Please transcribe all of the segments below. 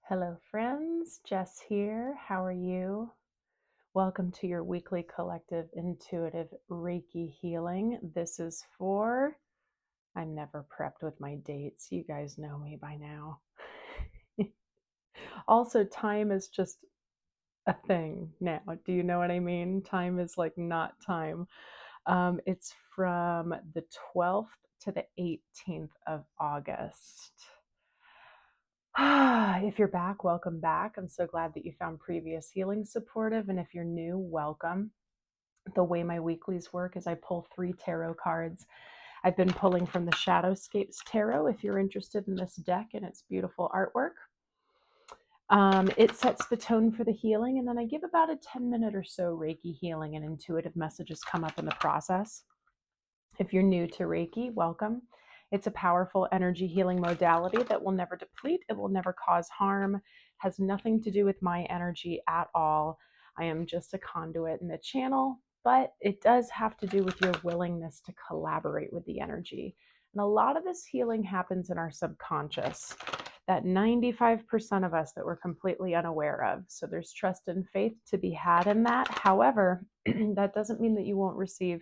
Hello, friends. Jess here. How are you? Welcome to your weekly collective intuitive Reiki healing. This is I'm never prepped with my dates. You guys know me by now. Also, time is just a thing now. Do you know what I mean? Time is like not time. It's from the 12th to the 18th of August. If you're back, welcome back. I'm so glad that you found previous healing supportive. And if you're new, welcome. The way my weeklies work is I pull 3 tarot cards. I've been pulling from the Shadowscapes Tarot if you're interested in this deck and its beautiful artwork. It sets the tone for the healing, and then I give about a 10-minute or so Reiki healing, and intuitive messages come up in the process. If you're new to Reiki, welcome. It's a powerful energy healing modality that will never deplete. It will never cause harm, has nothing to do with my energy at all. I am just a conduit and a channel, but it does have to do with your willingness to collaborate with the energy. And a lot of this healing happens in our subconscious, that 95% of us that we're completely unaware of. So there's trust and faith to be had in that. However, that doesn't mean that you won't receive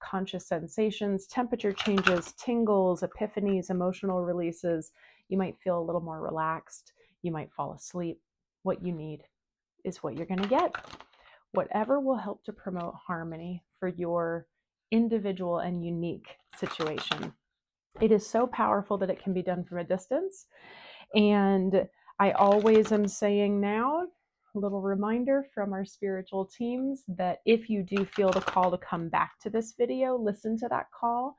conscious sensations, temperature changes, tingles, epiphanies, emotional releases. You might feel a little more relaxed. You might fall asleep. What you need is what you're going to get. Whatever will help to promote harmony for your individual and unique situation. It is so powerful that it can be done from a distance. And I always am saying now, a little reminder from our spiritual teams that if you do feel the call to come back to this video, listen to that call.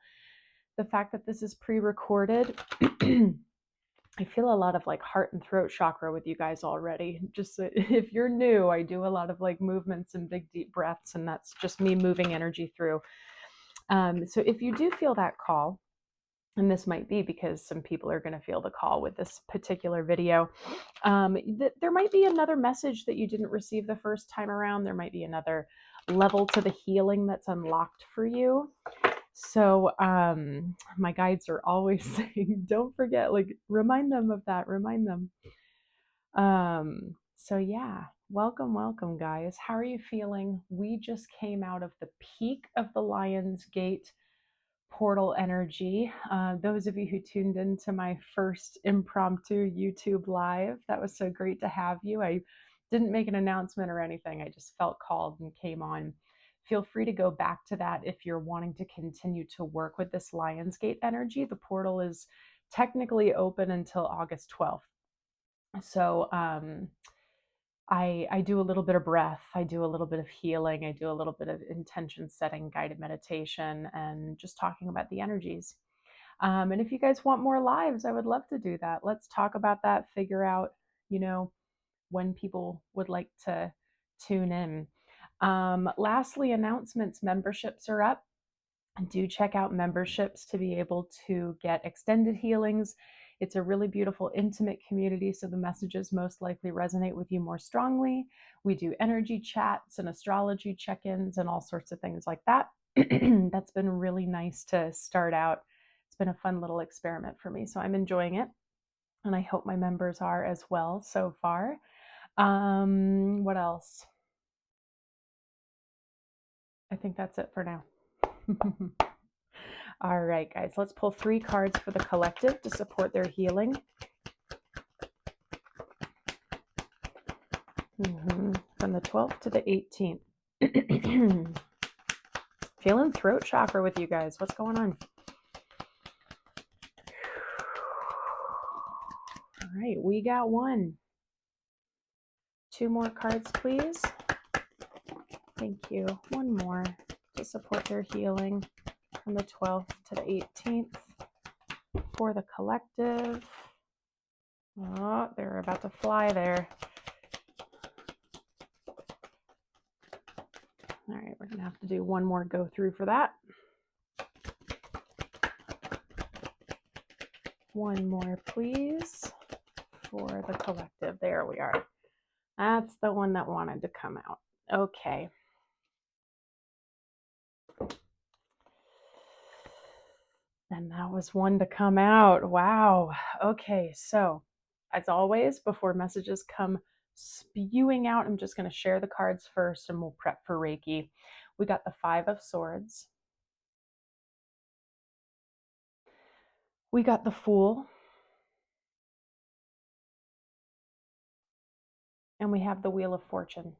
The fact that this is pre-recorded, I feel a lot of like heart and throat chakra with you guys already. Just if you're new, I do a lot of like movements and big deep breaths, and that's just me moving energy through. So if you do feel that call, and this might be because some people are going to feel the call with this particular video. There might be another message that you didn't receive the first time around. There might be another level to the healing that's unlocked for you. So my guides are always saying, don't forget, like remind them of that, remind them. So yeah, welcome guys. How are you feeling? We just came out of the peak of the Lion's Gate portal energy. Those of you who tuned into my first impromptu YouTube live, that was so great to have you. I didn't make an announcement or anything. I just felt called and came on. Feel free to go back to that if you're wanting to continue to work with this Lionsgate energy. The portal is technically open until August 12th. So I do a little bit of breath, I do a little bit of healing, I do a little bit of intention setting, guided meditation, and just talking about the energies. And if you guys want more lives, I would love to do that. Let's talk about that, figure out, when people would like to tune in. Lastly, announcements, memberships are up. Do check out memberships to be able to get extended healings. It's a really beautiful, intimate community, so the messages most likely resonate with you more strongly. We do energy chats and astrology check-ins and all sorts of things like that. That's been really nice to start out. It's been a fun little experiment for me, so I'm enjoying it, and I hope my members are as well so far. What else? I think that's it for now. All right, guys, let's pull 3 cards for the collective to support their healing. From the 12th to the 18th. Feeling throat chakra with you guys. What's going on? All right, we got 1. 2 more cards, please. Thank you. 1 more to support their healing from the 12th to the 18th for the collective. Oh, they're about to fly there. All right, we're going to have to do 1 more go through for that. 1 more, please, for the collective. There we are. That's the one that wanted to come out. Okay. And that was one to come out. Wow. Okay, so as always, before messages come spewing out, I'm just going to share the cards first and we'll prep for Reiki. We got the Five of Swords. We got the Fool. And we have the Wheel of Fortune.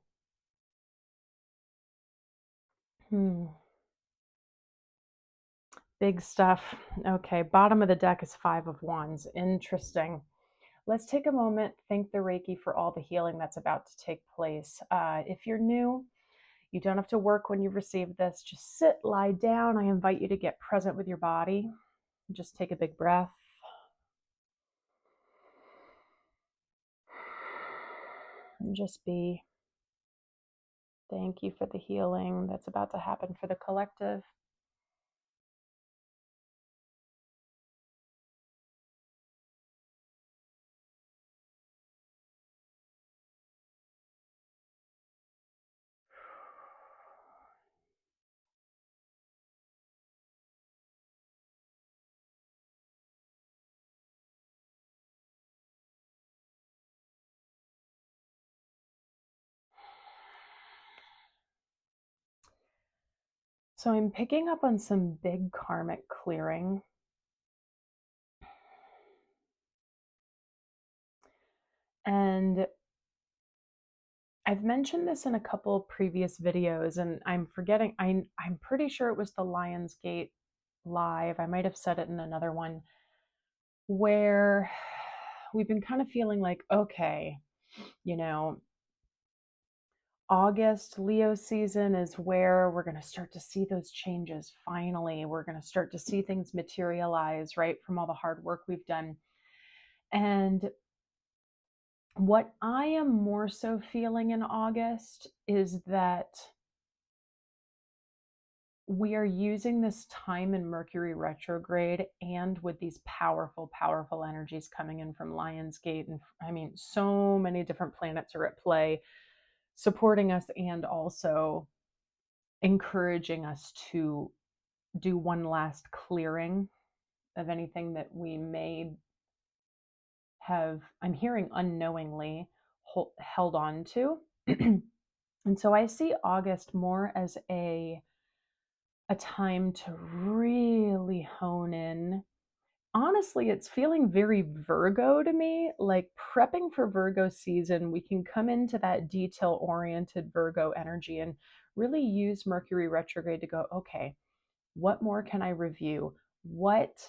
Big stuff. Okay, bottom of the deck is Five of Wands. Interesting. Let's take a moment, thank the Reiki for all the healing that's about to take place. If you're new, you don't have to work when you receive this. Just sit, lie down. I invite you to get present with your body. Just take a big breath. And just be. Thank you for the healing that's about to happen for the collective. So I'm picking up on some big karmic clearing. And I've mentioned this in a couple previous videos, and I'm forgetting, I'm pretty sure it was the Lionsgate Live. I might have said it in another one, where we've been kind of feeling like, okay, you know, August, Leo season is where we're going to start to see those changes. Finally, we're going to start to see things materialize, right, from all the hard work we've done. And what I am more so feeling in August is that we are using this time in Mercury retrograde and with these powerful, powerful energies coming in from Lionsgate. And I mean, so many different planets are at play, supporting us and also encouraging us to do one last clearing of anything that we may have, I'm hearing unknowingly, held on to. And so I see August more as a time to really hone in. Honestly, it's feeling very Virgo to me, like prepping for Virgo season. We can come into that detail oriented Virgo energy and really use Mercury retrograde to go, okay, what more can I review? What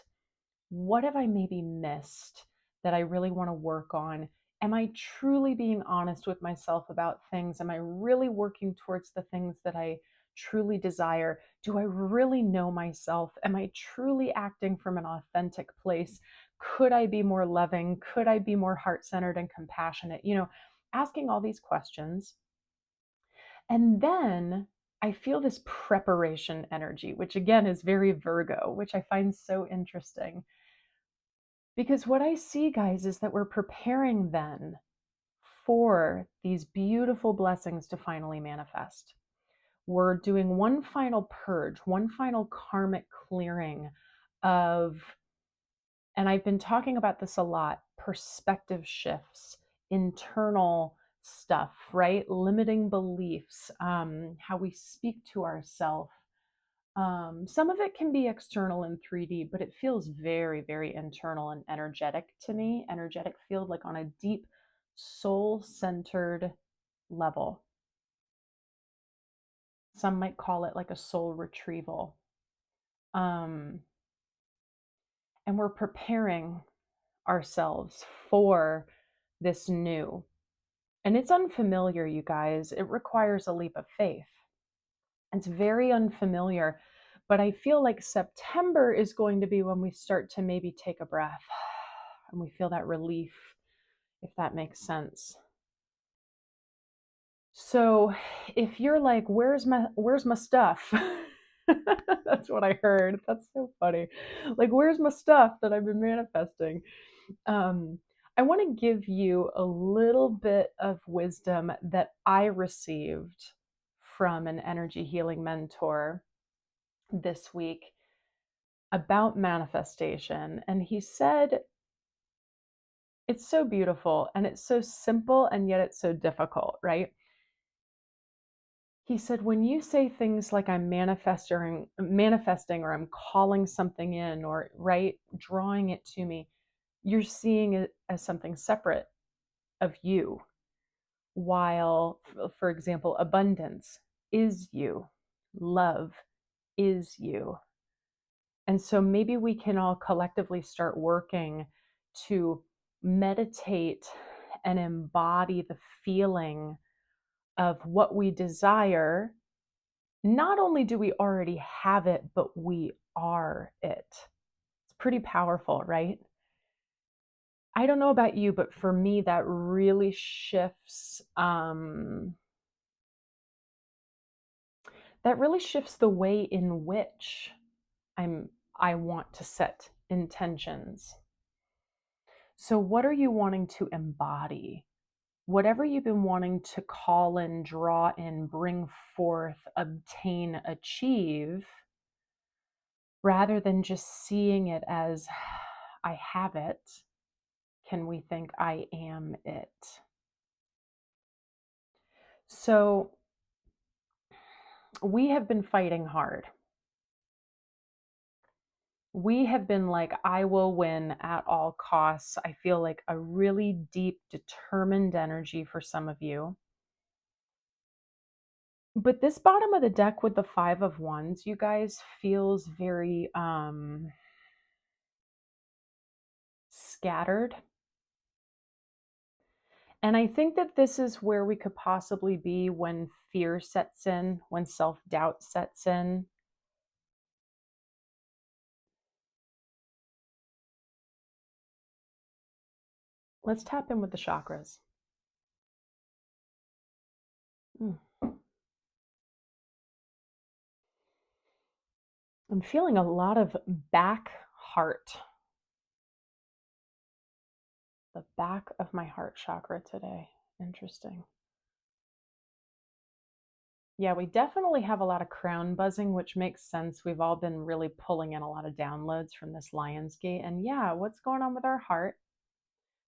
have I maybe missed that I really want to work on? Am I truly being honest with myself about things? Am I really working towards the things that I truly desire? Do I really know myself? Am I truly acting from an authentic place? Could I be more loving? Could I be more heart-centered and compassionate? You know, asking all these questions. And then I feel this preparation energy, which again is very Virgo, which I find so interesting. Because what I see, guys, is that we're preparing then for these beautiful blessings to finally manifest. We're doing one final purge, one final karmic clearing of, and I've been talking about this a lot, perspective shifts, internal stuff, right? Limiting beliefs, how we speak to ourselves. Some of it can be external in 3D, but it feels very, very internal and energetic to me. Energetic field, like on a deep, soul centered level. Some might call it like a soul retrieval. And we're preparing ourselves for this new. And it's unfamiliar, you guys. It requires a leap of faith. It's very unfamiliar, but I feel like September is going to be when we start to maybe take a breath and we feel that relief, if that makes sense. So if you're like, where's my stuff? That's what I heard. That's so funny. Like, where's my stuff that I've been manifesting? I want to give you a little bit of wisdom that I received from an energy healing mentor this week about manifestation. And he said, It's so beautiful and it's so simple and yet it's so difficult, right? He said, when you say things like I'm manifesting or I'm calling something in or right, drawing it to me, you're seeing it as something separate of you. While, for example, abundance is you, love is you. And so maybe we can all collectively start working to meditate and embody the feeling of what we desire. Not only do we already have it, but we are it. It's pretty powerful, right? I don't know about you, but for me, that really shifts the way in which I want to set intentions. So what are you wanting to embody? Whatever you've been wanting to call in, draw in, bring forth, obtain, achieve, rather than just seeing it as I have it, can we think I am it? So we have been fighting hard. We have been like, I will win at all costs. I feel like a really deep, determined energy for some of you. But this bottom of the deck with the Five of Wands, you guys, feels very scattered. And I think that this is where we could possibly be when fear sets in, when self-doubt sets in. Let's tap in with the chakras. Mm. I'm feeling a lot of back heart. The back of my heart chakra today. Interesting. Yeah, we definitely have a lot of crown buzzing, which makes sense. We've all been really pulling in a lot of downloads from this Lion's Gate. And yeah, what's going on with our heart?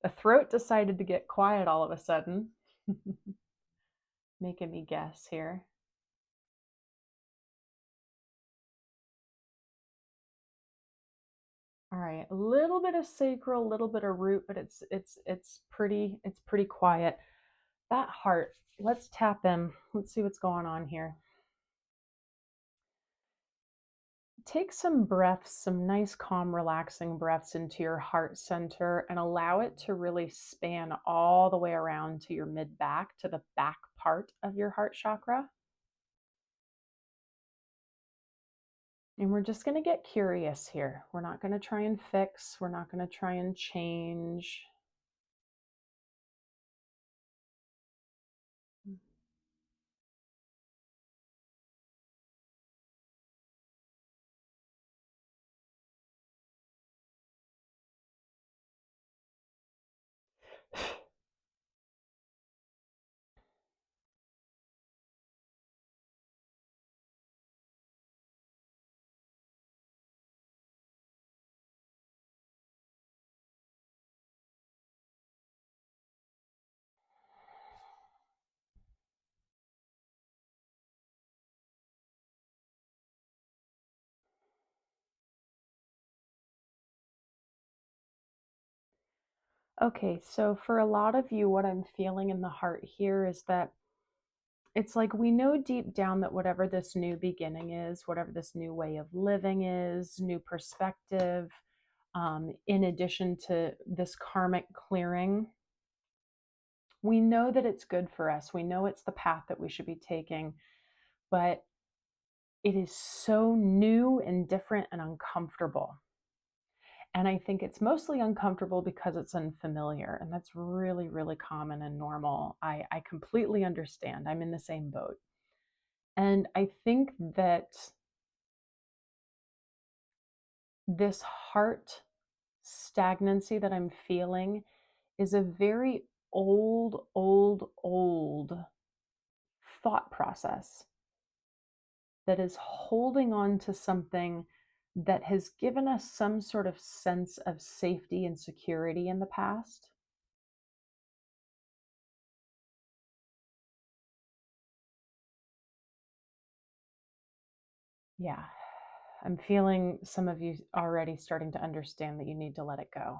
The throat decided to get quiet all of a sudden. Making me guess here. All right, a little bit of sacral, a little bit of root, but it's pretty quiet. That heart, let's tap in. Let's see what's going on here. Take some breaths, some nice, calm, relaxing breaths into your heart center and allow it to really span all the way around to your mid back, to the back part of your heart chakra. And we're just going to get curious here. We're not going to try and fix. We're not going to try and change. Okay, so for a lot of you, what I'm feeling in the heart here is that it's like we know deep down that whatever this new beginning is, whatever this new way of living is, new perspective, in addition to this karmic clearing, we know that it's good for us. We know it's the path that we should be taking, but it is so new and different and uncomfortable. And I think it's mostly uncomfortable because it's unfamiliar. And that's really, really common and normal. I completely understand. I'm in the same boat. And I think that this heart stagnancy that I'm feeling is a very old thought process that is holding on to something that has given us some sort of sense of safety and security in the past. Yeah. I'm feeling some of you already starting to understand that you need to let it go.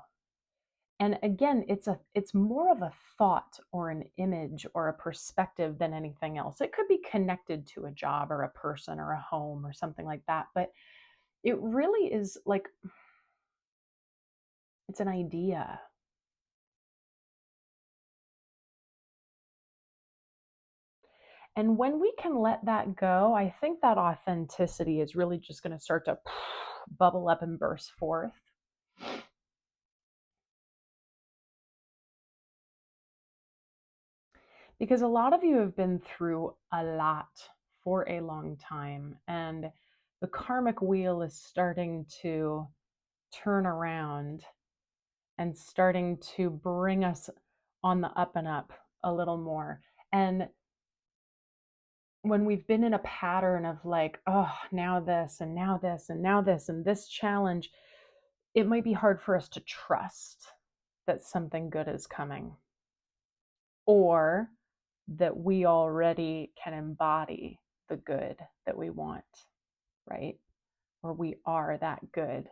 And again, it's more of a thought or an image or a perspective than anything else. It could be connected to a job or a person or a home or something like that, but it really is like it's an idea. And when we can let that go, I think that authenticity is really just going to start to bubble up and burst forth. Because a lot of you have been through a lot for a long time, and the karmic wheel is starting to turn around and starting to bring us on the up and up a little more. And when we've been in a pattern of like, oh, now this and now this and now this and this challenge, it might be hard for us to trust that something good is coming or that we already can embody the good that we want, right? Or we are that good.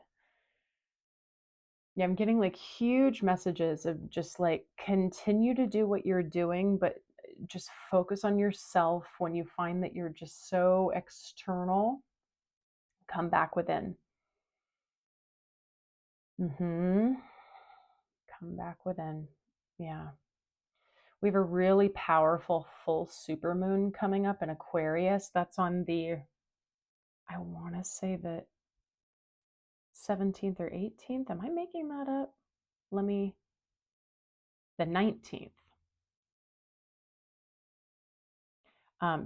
Yeah, I'm getting like huge messages of just like continue to do what you're doing, but just focus on yourself. When you find that you're just so external, come back within. Mm-hmm. Come back within. Yeah. We have a really powerful full supermoon coming up in Aquarius. That's on the, I want to say the 17th or 18th. Am I making that up? The 19th.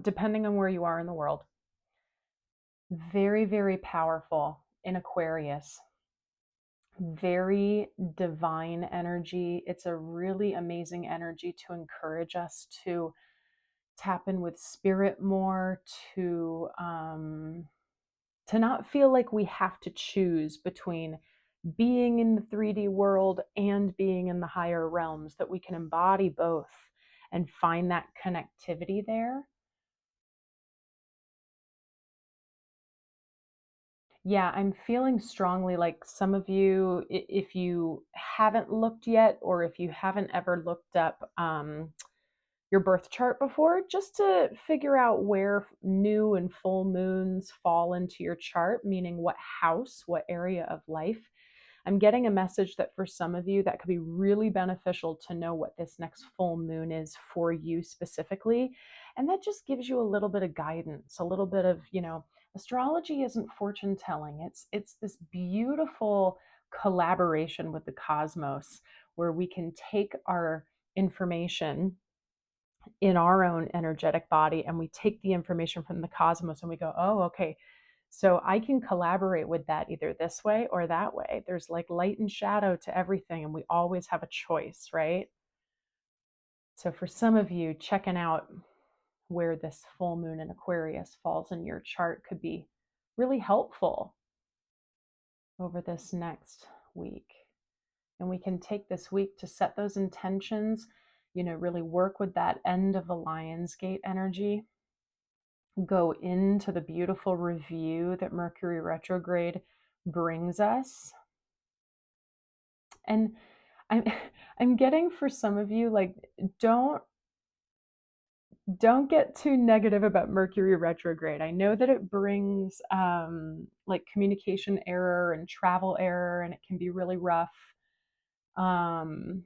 Depending on where you are in the world. Very, very powerful in Aquarius. Very divine energy. It's a really amazing energy to encourage us to tap in with spirit more, to not feel like we have to choose between being in the 3D world and being in the higher realms, that we can embody both and find that connectivity there. Yeah, I'm feeling strongly like some of you, if you haven't looked yet, or if you haven't ever looked up your birth chart before, just to figure out where new and full moons fall into your chart, meaning what house, what area of life. I'm getting a message that for some of you, that could be really beneficial to know what this next full moon is for you specifically. And that just gives you a little bit of guidance, a little bit of, astrology isn't fortune telling. It's this beautiful collaboration with the cosmos where we can take our information in our own energetic body and we take the information from the cosmos and we go, oh, okay, so I can collaborate with that either this way or that way. There's like light and shadow to everything, and we always have a choice, right? So for some of you, checking out where this full moon in Aquarius falls in your chart could be really helpful over this next week. And we can take this week to set those intentions, really work with that end of the Lion's Gate energy, go into the beautiful review that Mercury retrograde brings us. And I'm I'm getting for some of you, like, don't get too negative about Mercury retrograde. I know that it brings like communication error and travel error, and it can be really rough. Um,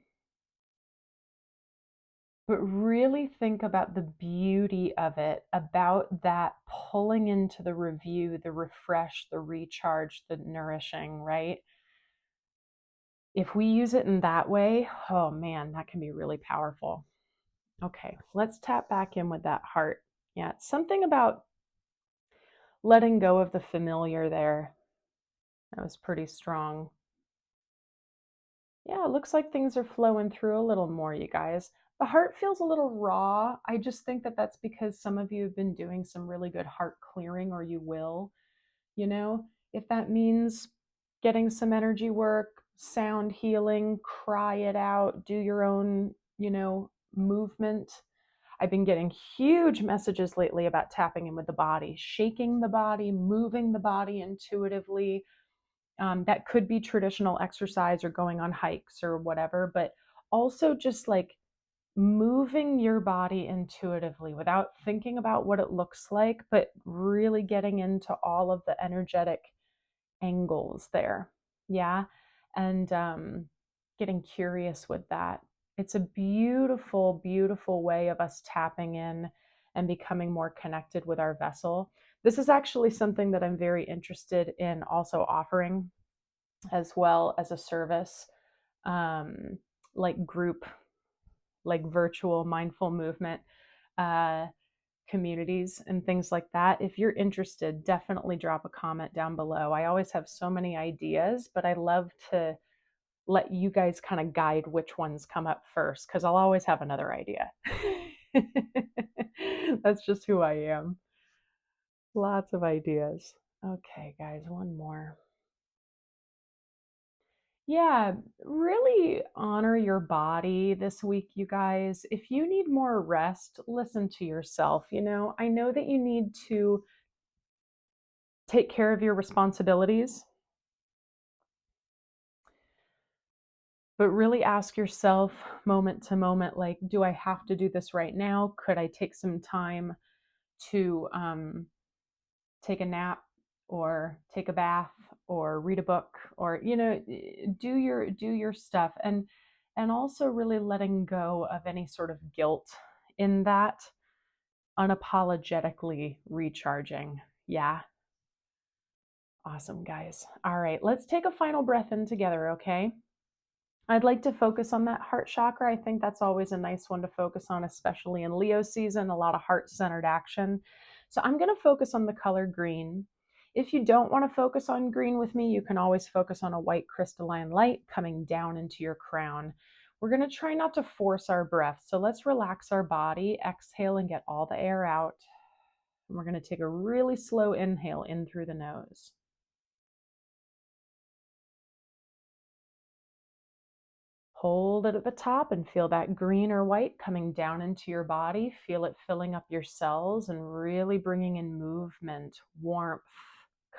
but really think about the beauty of it, about that pulling into the review, the refresh, the recharge, the nourishing, right? If we use it in that way, oh man, that can be really powerful. Okay, let's tap back in with that heart. Yeah, something about letting go of the familiar there. That was pretty strong. Yeah, it looks like things are flowing through a little more, you guys. The heart feels a little raw. I just think that that's because some of you have been doing some really good heart clearing, or you will, if that means getting some energy work, sound healing, cry it out, do your own, movement. I've been getting huge messages lately about tapping in with the body, shaking the body, moving the body intuitively. That could be traditional exercise or going on hikes or whatever, but also just like moving your body intuitively without thinking about what it looks like, but really getting into all of the energetic angles there. Yeah. And getting curious with that. It's a beautiful, beautiful way of us tapping in and becoming more connected with our vessel. This is actually something that I'm very interested in also offering as well as a service, um, like group, like virtual mindful movement uh, communities and things like that. If you're interested, definitely drop a comment down below. I always have so many ideas, but I love to let you guys kind of guide which ones come up first because I'll always have another idea. That's just who I am. Lots of ideas. Okay, guys, one more. Yeah, really honor your body this week, you guys. If you need more rest, listen to yourself. I know that you need to take care of your responsibilities, but really ask yourself moment to moment, like, do I have to do this right now? Could I take some time to take a nap or take a bath or read a book or do your stuff, and also really letting go of any sort of guilt in that, unapologetically recharging. Yeah. Awesome, guys. All right, let's take a final breath in together, okay? I'd like to focus on that heart chakra. I think that's always a nice one to focus on, especially in Leo season, a lot of heart-centered action. So I'm going to focus on the color green. If you don't want to focus on green with me, you can always focus on a white crystalline light coming down into your crown. We're going to try not to force our breath. So let's relax our body, exhale and get all the air out. And we're going to take a really slow inhale in through the nose. Hold it at the top and feel that green or white coming down into your body. Feel it filling up your cells and really bringing in movement, warmth,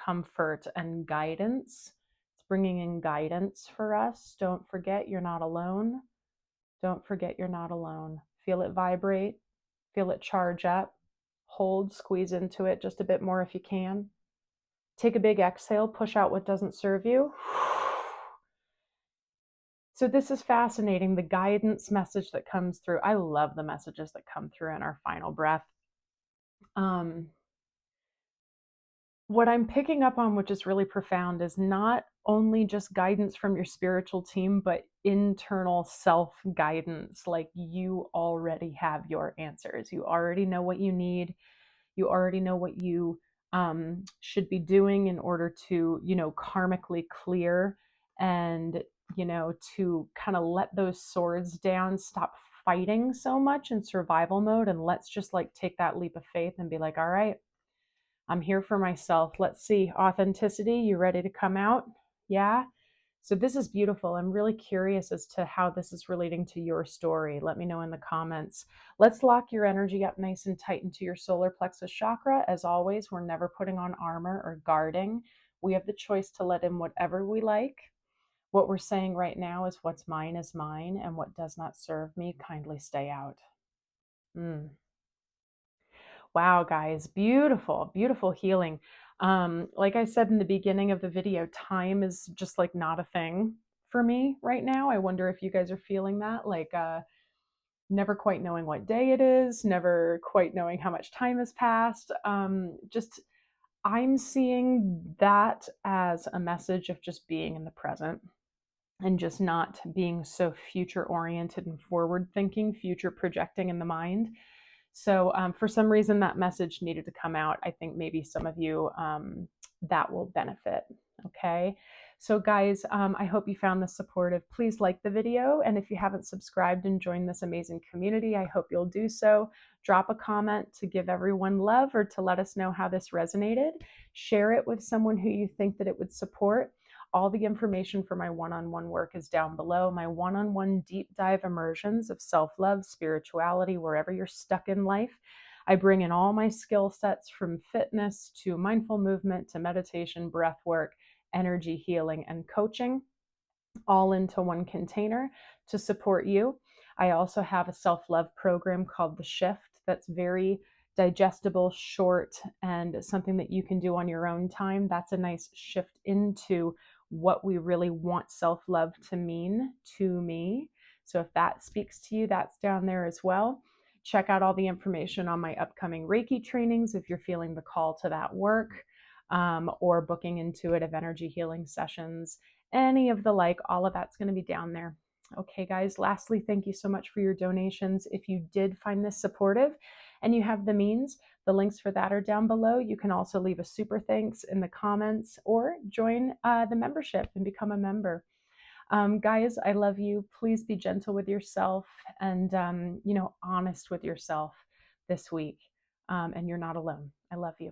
comfort, and guidance. It's bringing in guidance for us. Don't forget you're not alone. Don't forget you're not alone. Feel it vibrate. Feel it charge up. Hold, squeeze into it just a bit more if you can. Take a big exhale, push out what doesn't serve you. So this is fascinating, the guidance message that comes through. I love the messages that come through in our final breath. What I'm picking up on, which is really profound, is not only just guidance from your spiritual team, but internal self-guidance. Like, you already have your answers. You already know what you need. You already know what you should be doing in order to, karmically clear and, to kind of let those swords down, stop fighting so much in survival mode. And let's just like take that leap of faith and be like, all right, I'm here for myself. Let's see. Authenticity, you ready to come out? Yeah. So this is beautiful. I'm really curious as to how this is relating to your story. Let me know in the comments. Let's lock your energy up nice and tight into your solar plexus chakra. As always, we're never putting on armor or guarding. We have the choice to let in whatever we like. What we're saying right now is what's mine is mine, and what does not serve me, kindly stay out. Wow, guys, beautiful, beautiful healing. Like I said in the beginning of the video, time is just like not a thing for me right now. I wonder if you guys are feeling that, like never quite knowing what day it is, never quite knowing how much time has passed. Just I'm seeing that as a message of just being in the present and just not being so future oriented and forward thinking, future projecting in the mind. So for some reason, that message needed to come out. I think maybe some of you that will benefit. Okay. So guys, I hope you found this supportive. Please like the video. And if you haven't subscribed and joined this amazing community, I hope you'll do so. Drop a comment to give everyone love or to let us know how this resonated. Share it with someone who you think that it would support. all the information for my one-on-one work is down below. My one-on-one deep dive immersions of self-love, spirituality, wherever you're stuck in life. I bring in all my skill sets from fitness to mindful movement to meditation, breath work, energy healing, and coaching, all into one container to support you. I also have a self-love program called The Shift that's very digestible, short, and something that you can do on your own time. That's a nice shift into what we really want self-love to mean to me. So if that speaks to you, that's down there as well. Check out all the information on my upcoming Reiki trainings if you're feeling the call to that work, or booking intuitive energy healing sessions, any of the like, all of that's going to be down there. Okay, guys, lastly, thank you so much for your donations. If you did find this supportive and you have the means, the links for that are down below. You can also leave a super thanks in the comments or join the membership and become a member. Guys, I love you. Please be gentle with yourself and, honest with yourself this week. And you're not alone. I love you.